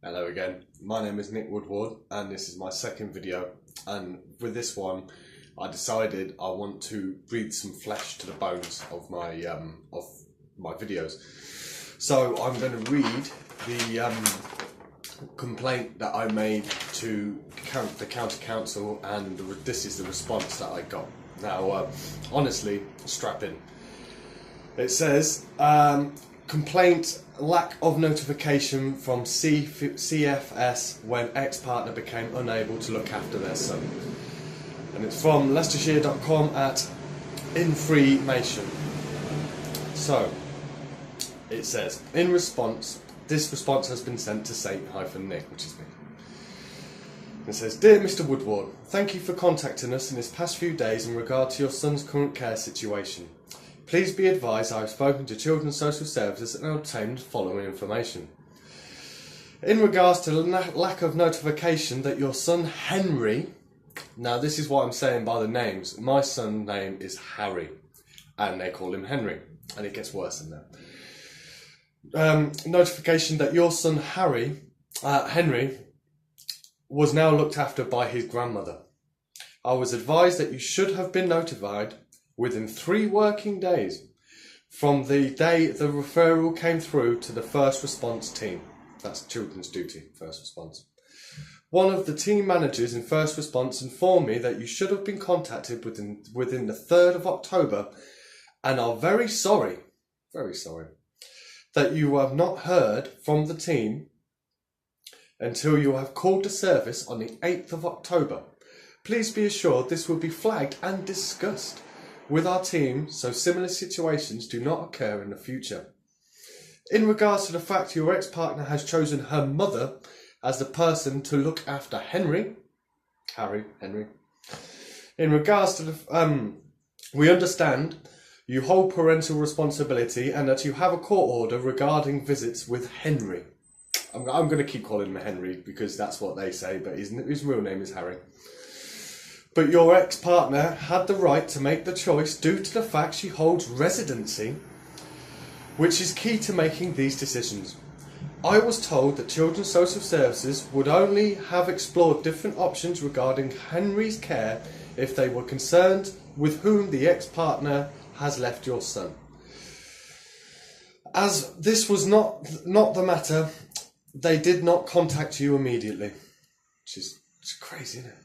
Hello again, my name is Nick Woodward and this is my second video, and with this one I decided I want to breathe some flesh to the bones of my videos. So I'm going to read the complaint that I made to the County Council, and this is the response that I got. Now honestly, strap in. It says, complaint, lack of notification from CFS when ex-partner became unable to look after their son. And it's from Leicestershire.com at Information. So, it says, in response, this response has been sent to Saint-Nick, which is me. It says, Dear Mr. Woodward, thank you for contacting us in this past few days in regard to your son's current care situation. Please be advised I have spoken to Children's Social Services and obtained the following information. In regards to the lack of notification that your son Henry, now this is what I'm saying by the names, my son's name is Harry and they call him Henry, and it gets worse than that. Notification that your son Henry was now looked after by his grandmother. I was advised that you should have been notified within 3 working days from the day the referral came through to the first response team. That's Children's Duty, first response. One of the team managers in first response informed me that you should have been contacted within the 3rd of October and are very sorry that you have not heard from the team until you have called the service on the 8th of October. Please be assured this will be flagged and discussed with our team so similar situations do not occur in the future. In regards to the fact your ex-partner has chosen her mother as the person to look after Henry, in regards to the, we understand you hold parental responsibility and that you have a court order regarding visits with Henry. I'm going to keep calling him Henry because that's what they say, but his real name is Harry. But your ex-partner had the right to make the choice due to the fact she holds residency, which is key to making these decisions. I was told that Children's Social Services would only have explored different options regarding Henry's care if they were concerned with whom the ex-partner has left your son. As this was not the matter, they did not contact you immediately. Which is crazy, isn't it?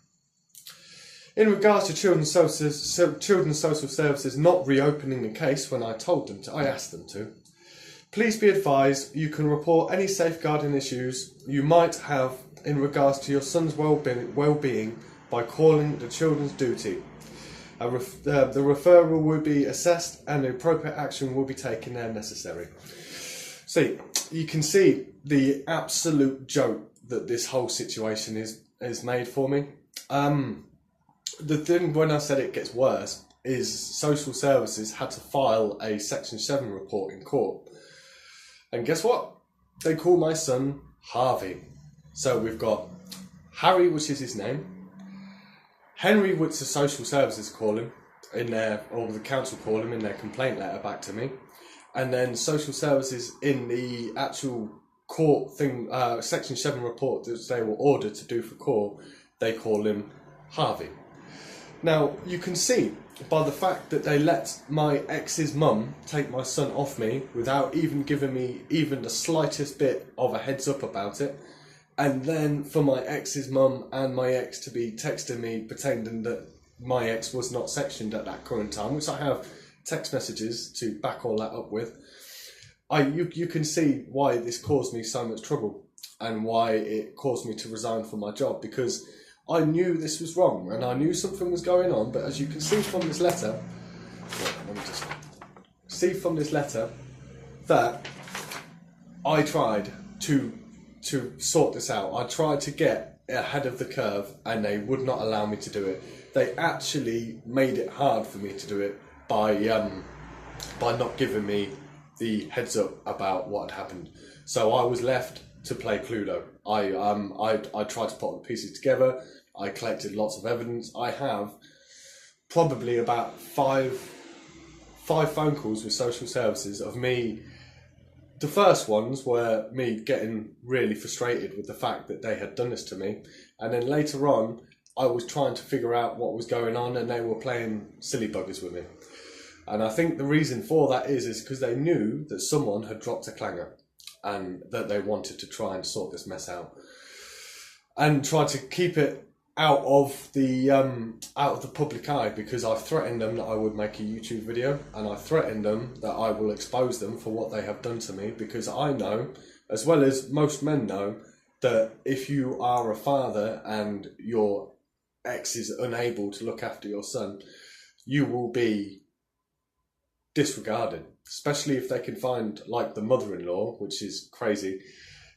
In regards to Children's Social Services not reopening the case when I asked them to, please be advised you can report any safeguarding issues you might have in regards to your son's well-being by calling the Children's Duty. The referral will be assessed and the appropriate action will be taken where necessary. See, you can see the absolute joke that this whole situation is made for me. The thing when I said it gets worse is Social Services had to file a Section 7 report in court. And guess what? They call my son Harvey. So we've got Harry, which is his name, Henry, which the Social Services call him, or the council call him in their complaint letter back to me, and then Social Services in the actual court thing, Section 7 report that they were ordered to do for court, they call him Harvey. Now, you can see by the fact that they let my ex's mum take my son off me without even giving me even the slightest bit of a heads up about it, and then for my ex's mum and my ex to be texting me pretending that my ex was not sectioned at that current time, which I have text messages to back all that up with, you can see why this caused me so much trouble and why it caused me to resign from my job, because I knew this was wrong and I knew something was going on. But as you can see from this letter, that I tried to sort this out. I tried to get ahead of the curve and they would not allow me to do it. They actually made it hard for me to do it by not giving me the heads up about what had happened. So I was left to play Cluedo. I tried to put all the pieces together. I collected lots of evidence. I have probably about five phone calls with Social Services of me the first ones were me getting really frustrated with the fact that they had done this to me, and then later on I was trying to figure out what was going on, and they were playing silly buggers with me. And I think the reason for that is because they knew that someone had dropped a clanger and that they wanted to try and sort this mess out and try to keep it out of the public eye, because I threatened them that I would make a YouTube video, and I threatened them that I will expose them for what they have done to me, because I know, as well as most men know, that if you are a father and your ex is unable to look after your son, you will be disregarded, especially if they can find, like, the mother-in-law, which is crazy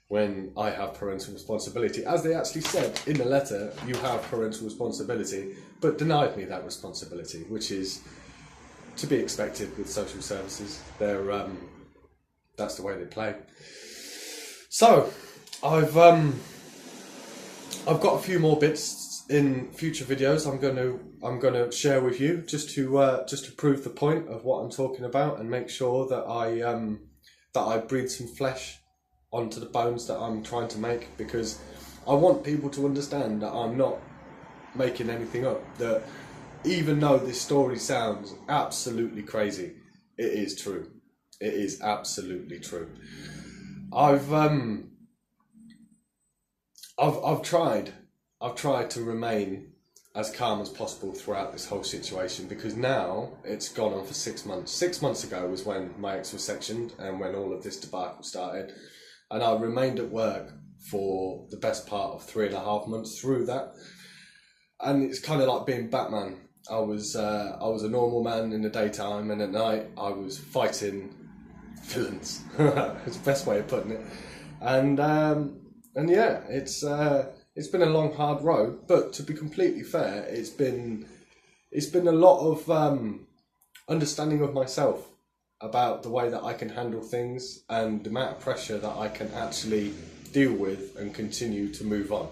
when I have parental responsibility. As they actually said in the letter, you have parental responsibility, but denied me that responsibility, which is to be expected with social services. They're that's the way they play. So I've got a few more bits in future videos I'm going to share with you, just to prove the point of what I'm talking about, and make sure that I breathe some flesh onto the bones that I'm trying to make, because I want people to understand that I'm not making anything up, that even though this story sounds absolutely crazy, it is true. It is absolutely true. I've tried to remain as calm as possible throughout this whole situation, because now it's gone on for 6 months. 6 months ago was when my ex was sectioned and when all of this debacle started, and I remained at work for the best part of 3.5 months through that. And it's kind of like being Batman. I was a normal man in the daytime, and at night I was fighting villains. It's the best way of putting it. And yeah, it's been a long, hard road. But to be completely fair, it's been a lot of understanding of myself about the way that I can handle things and the amount of pressure that I can actually deal with and continue to move on,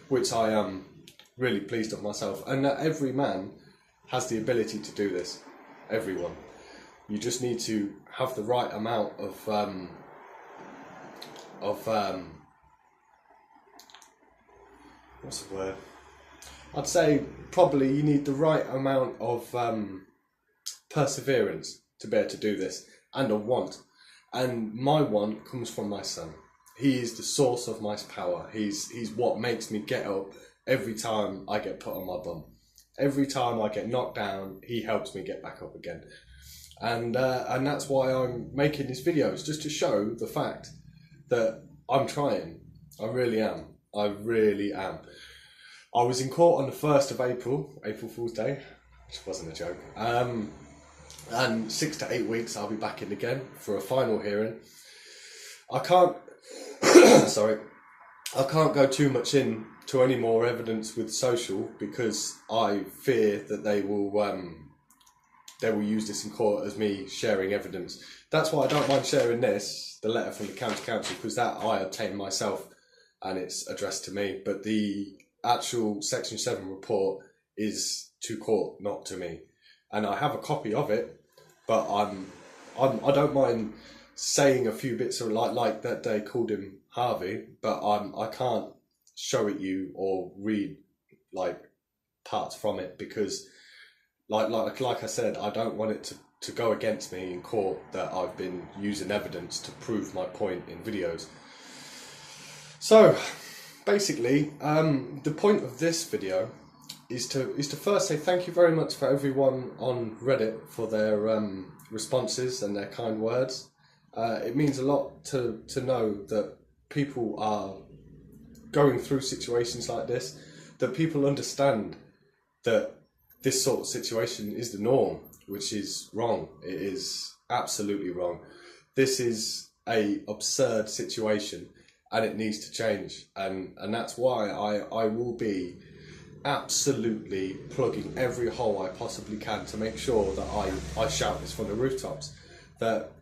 which I am really pleased of myself. And that every man has the ability to do this. Everyone. You just need to have the right amount of what's the word? I'd say probably you need the right amount of perseverance to be able to do this, and a want. And my want comes from my son. He is the source of my power. He's what makes me get up every time I get put on my bum. Every time I get knocked down, he helps me get back up again. And that's why I'm making these videos, just to show the fact that I'm trying. I really am. I really am. I was in court on the 1st of April, April Fool's Day, which wasn't a joke. And 6 to 8 weeks I'll be back in again for a final hearing. I can't I can't go too much into any more evidence with social, because I fear that they will use this in court as me sharing evidence. That's why I don't mind sharing this, the letter from the county council, because that I obtained myself and it's addressed to me. But the actual Section 7 report is to court, not to me. And I have a copy of it, but I don't mind saying a few bits of like that they called him Harvey, but I can't show it you or read like parts from it, because like I said, I don't want it to go against me in court that I've been using evidence to prove my point in videos. So basically, the point of this video is to first say thank you very much for everyone on Reddit for their responses and their kind words. It means a lot to know that people are going through situations like this, that people understand that this sort of situation is the norm, which is wrong. It is absolutely wrong. This is a absurd situation and it needs to change. And that's why I will be absolutely plugging every hole I possibly can to make sure that I shout this from the rooftops, that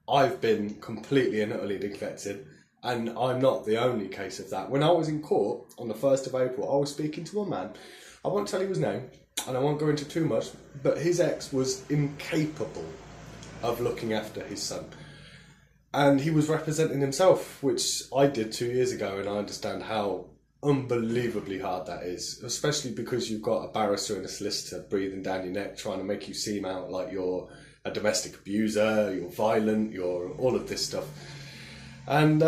I've been completely and utterly neglected, and I'm not the only case of that. When I was in court on the 1st of April, I was speaking to a man. I won't tell you his name, and I won't go into too much, but his ex was incapable of looking after his son. And he was representing himself, which I did 2 years ago, and I understand how unbelievably hard that is, especially because you've got a barrister and a solicitor breathing down your neck trying to make you seem out like you're a domestic abuser, you're violent, you're all of this stuff. And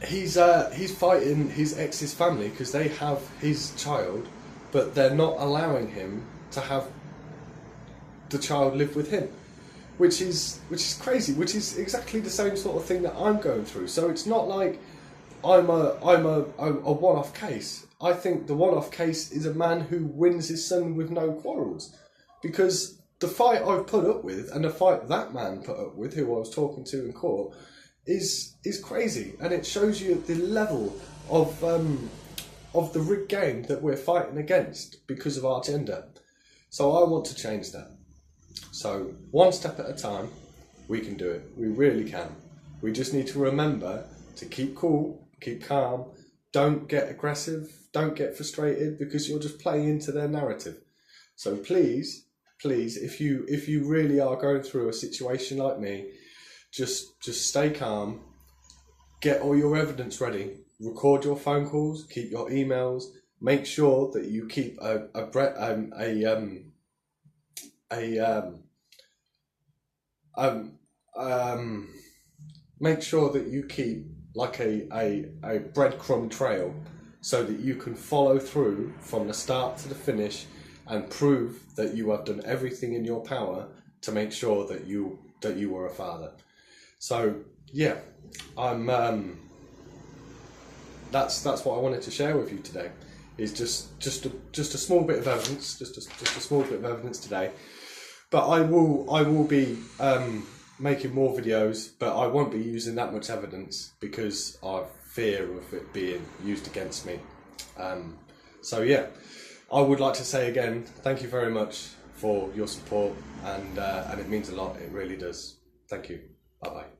he's fighting his ex's family because they have his child, but they're not allowing him to have the child live with him, which is crazy, which is exactly the same sort of thing that I'm going through. So it's not like I'm a one-off case. I think the one-off case is a man who wins his son with no quarrels, because the fight I've put up with and the fight that man put up with, who I was talking to in court, is crazy, and it shows you the level of the rigged game that we're fighting against because of our gender. So I want to change that. So one step at a time, we can do it. We really can. We just need to remember to keep cool, keep calm, don't get aggressive, don't get frustrated, because you'll just play into their narrative. So please, if you really are going through a situation like me, just stay calm, get all your evidence ready, record your phone calls, keep your emails, make sure that you keep make sure that you keep like a breadcrumb trail, so that you can follow through from the start to the finish and prove that you have done everything in your power to make sure that you were a father. So yeah, that's what I wanted to share with you today. Is just a small bit of evidence, just a small bit of evidence today. But I will be making more videos, but I won't be using that much evidence because I fear of it being used against me. So yeah, I would like to say again, thank you very much for your support, and it means a lot. It really does. Thank you. Bye bye.